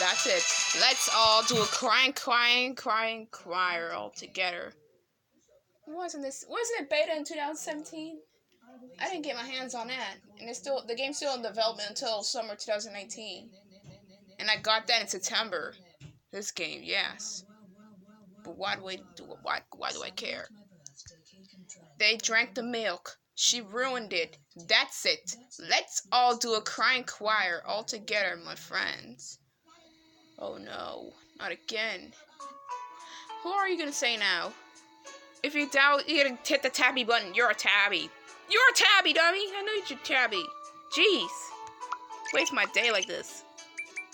That's it. Let's all do a crying crier all together. Wasn't it beta in 2017? I didn't get my hands on that. And the game's still in development until summer 2019. And I got that in September. This game, yes. But why do I care? They drank the milk. She ruined it. That's it. Let's all do a crying choir all together, my friends. Oh no, not again. Who are you gonna say now? If you doubt, you gotta hit the tabby button. You're a tabby. You're a tabby, dummy. I know you're tabby. Jeez. Waste my day like this.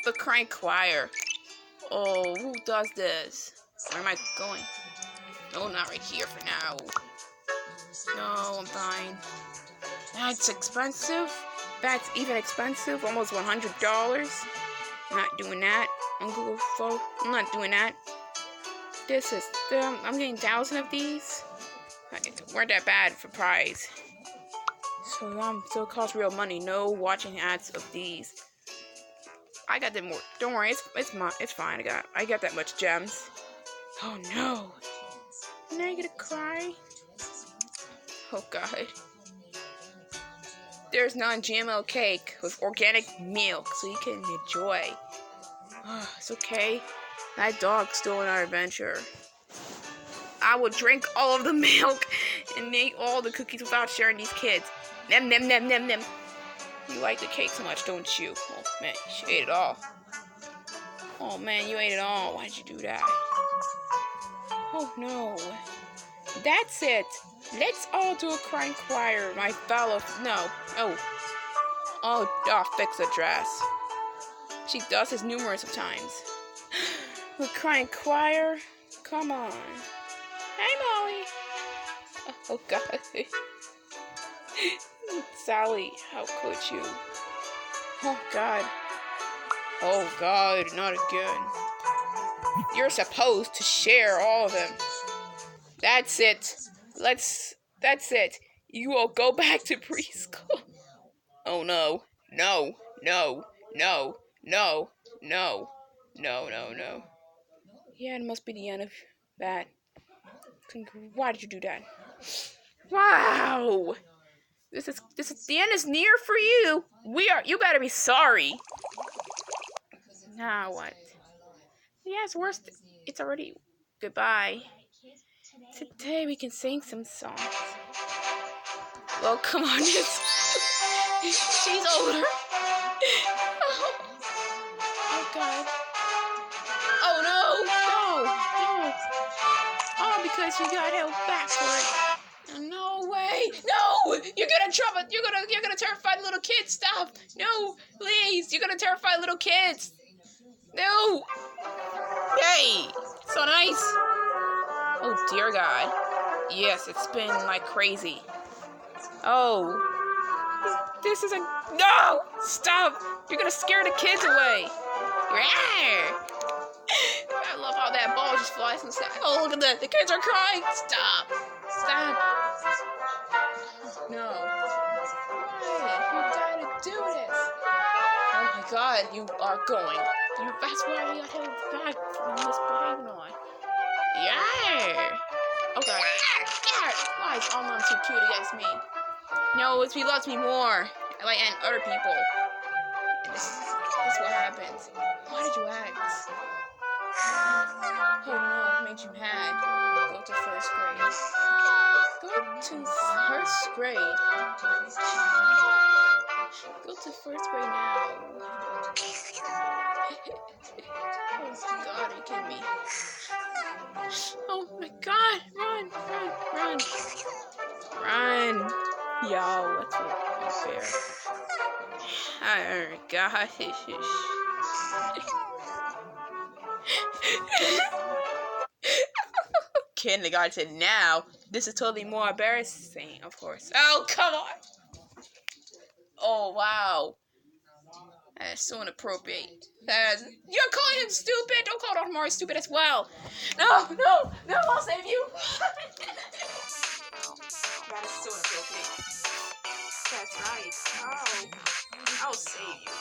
The crying choir. Oh, who does this? Where am I going? No, not right here for now. No, I'm fine. That's expensive. That's even expensive. Almost $100. Not doing that on Google Flow. I'm not doing that. This is. I'm getting 1,000 of these. Weren't that bad for price. So it costs real money. No watching ads of these. I got them more. Don't worry, it's fine. I got that much gems. Oh no! Now you gonna cry? Oh god. There's non-GMO cake with organic milk, so you can enjoy. Oh, it's okay. That dog's still in our adventure. I will drink all of the milk and eat all the cookies without sharing these kids. Nem nem nem nem nem. You like the cake so much, don't you? Oh man, you ate it all. Oh man, you ate it all. Why'd you do that? Oh no. That's it. Let's all do a crying choir, my fellow. No. Oh, fix the dress. She does this numerous of times. The crying choir. Come on. Hey, Molly. Oh God. Sally, how could you? Oh God. Oh God, not again. You're supposed to share all of them. That's it. That's it. You will go back to preschool. Oh no. No. No. No. No. No. No. No. No. Yeah, it must be the end of that. Why did you do that? Wow. This is the end is near for you. You gotta be sorry. Now what? Yeah, it's worse. It's already goodbye. Today we can sing some songs. Well, come on, she's older. Oh God. Oh no. Oh, because you got held back for it. No way! No! You're gonna trouble. You're gonna terrify the little kids. Stop! No, please! You're gonna terrify little kids. No! Hey, so nice. Oh dear God. Yes, it's been like crazy. Oh, this isn't. No! Stop! You're gonna scare the kids away. I love how that ball just flies in the sky. Oh, look at that! The kids are crying. Stop! No. Why? You gotta do this. Oh my God, you are going. That's why you got held back from misbehaving on. Yeah. Oh God. Why is Almond too cute against me? No, it's he loves me more. And other people. This is what happens. Why did you act? Oh no, it made you mad. Go to first grade. Go to first grade. Go to first grade now. Oh God, are you kidding me? Oh my God, run. Yo, what's unfair? Oh God. Kindergarten now. This is totally more embarrassing, of course. Oh, come on. Oh, wow. That's so inappropriate. You're calling him stupid. Don't call Dr. Mori stupid as well. No, I'll save you. That is so inappropriate. That's right. Oh, I'll save you.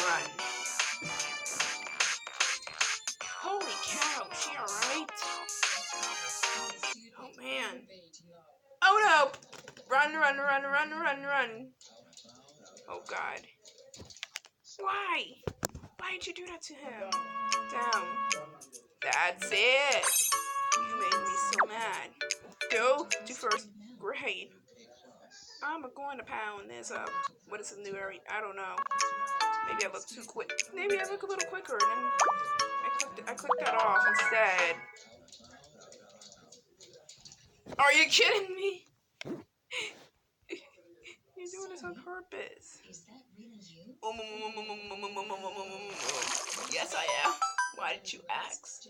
Run. run. Oh God. Why? Why'd you do that to him? Down. That's it. You made me so mad. Go to first grade. I'm going to pound this up. What is a new area? I don't know. Maybe I look too quick. Maybe I look a little quicker, and then I clicked that off instead. Are you kidding me? You're doing this on purpose. Is that really you? Yes, I am. Why did you ask?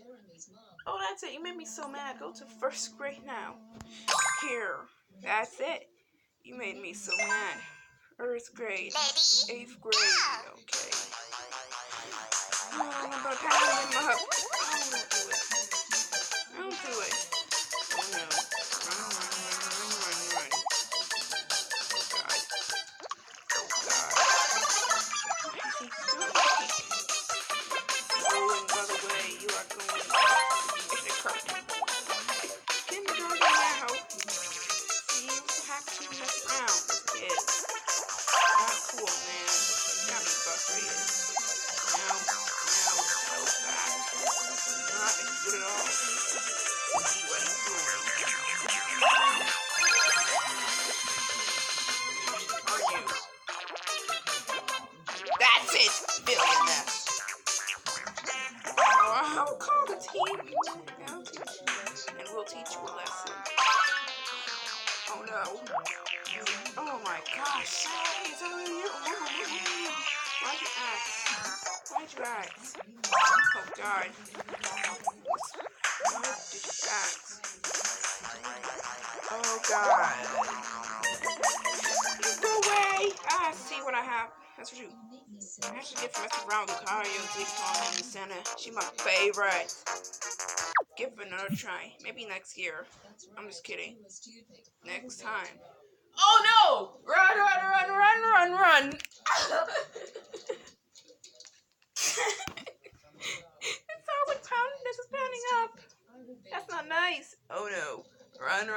Oh, that's it. You made me so mad. Go to first grade now. Here. That's it. You made me so mad. First grade. 8th grade. Okay. Oh, I'm gonna pound him up. Don't do it. Oh no. Run. God. What is he doing? Oh, and by the way, you are going in the curtain. Kindergarten now. See, you have to mess around with kids. Not cool, man. Got me frustrated. Now, so fast. Not good at all. See what he's doing. Are you? That's it! Billion mess. I'll call the team. And we'll teach you a lesson. Oh no. Oh my gosh. Is that really you? Why'd you ask? Oh God. Why did you ask? Oh God. Go away. See what I have. That's what you. I actually get to mess around with Lucario, Diddy Kong, and Santa. She's my favorite. Give it another try. Maybe next year. I'm just kidding. Next time. Oh no! Run! It's always pounding. This is pounding up. That's not nice. Oh no. Run.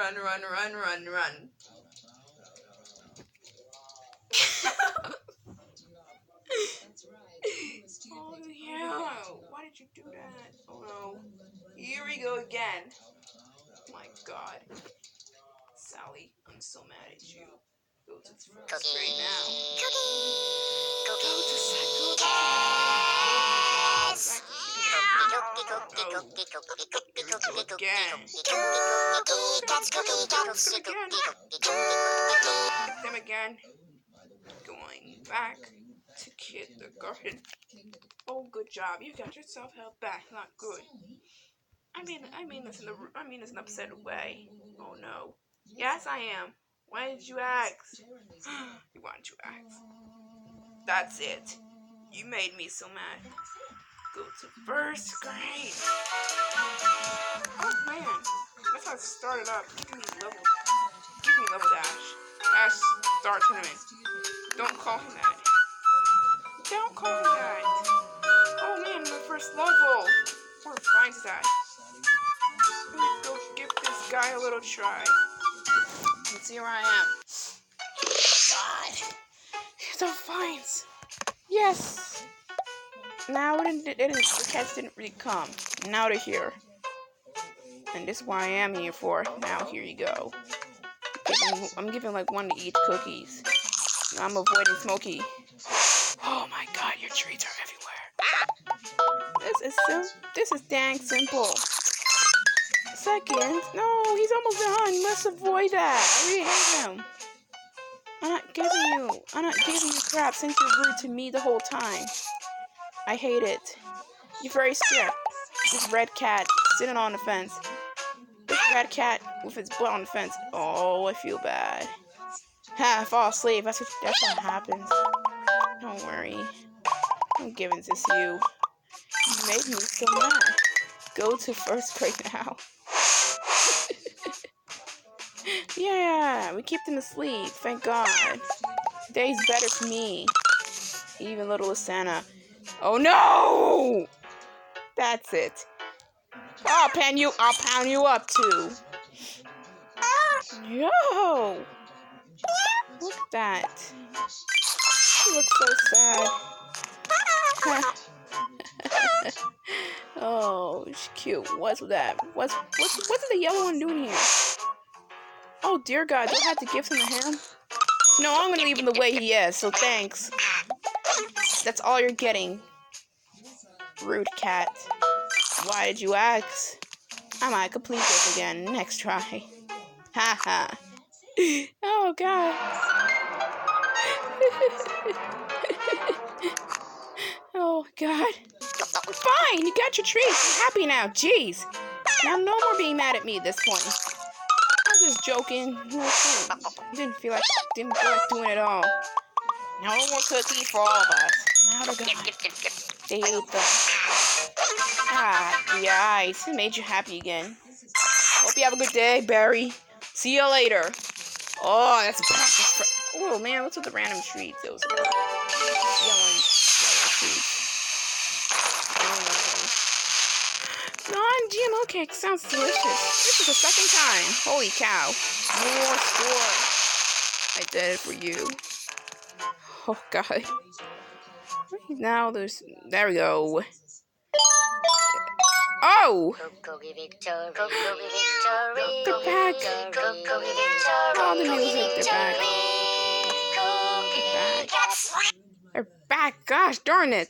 Oh yeah. Why did you do that? Oh no. Here we go again. Oh my God. Sally, I'm so mad at you. Go to first grade now. Go to second again. Going back to kindergarten. Oh, good job. You got yourself held back. Not good. I mean this in an upset way. Oh no. Yes, I am. Why did you ask? You wanted to ask. That's it. You made me so mad. Go to first grade. Oh man. That's how it started up. Give me level dash. Dash start tournament. Don't call him that. Don't call him that. Oh man, my first level. Where finds that? Let me go give this guy a little try. Let's see where I am. God. Here's our finds. Yes. Now the cats didn't really come. Now they're here. And this is what I am here for. Now here you go. I'm giving like one to each cookies. I'm avoiding Smokey. Oh my God, your treats are everywhere. This is dang simple. Second, no, he's almost done. Let's avoid that. I really hate him. I'm not giving you crap since you're rude to me the whole time. I hate it. You're very scared. This red cat sitting on the fence. This red cat with its butt on the fence. Oh, I feel bad. I fall asleep. That's what happens. Don't worry. I'm giving this to you. You made me so mad. Go to first grade now. Yeah, we kept him asleep. Thank God. Today's better for me. Even little Santa. Oh no! That's it. I'll pound you up too. Yo! Look at that. She looks so sad. Oh, she's cute. What's that? What's the yellow one doing here? Oh dear God, do I have to give him to him? No, I'm gonna leave him the way he is, so thanks. That's all you're getting. Rude cat. Why did you ask? I might complete this again next try. Haha. Oh God. Oh God. Fine, you got your treat. I'm happy now. Jeez. Now no more being mad at me at this point. I was just joking. Didn't feel like doing it all. No more cookies for all of us. Now to God. They ate them. Ah, the ice. It made you happy again. Hope you have a good day, Barry. See you later. Oh, that's a pack of oh man, what's with the random treats? Those yellow treats. Non-GMO cake sounds delicious. This is the second time. Holy cow. More score. I did it for you. Oh God. Now there we go. Oh! They're back. Oh, the music, they're back. They're back. They're back. Gosh darn it.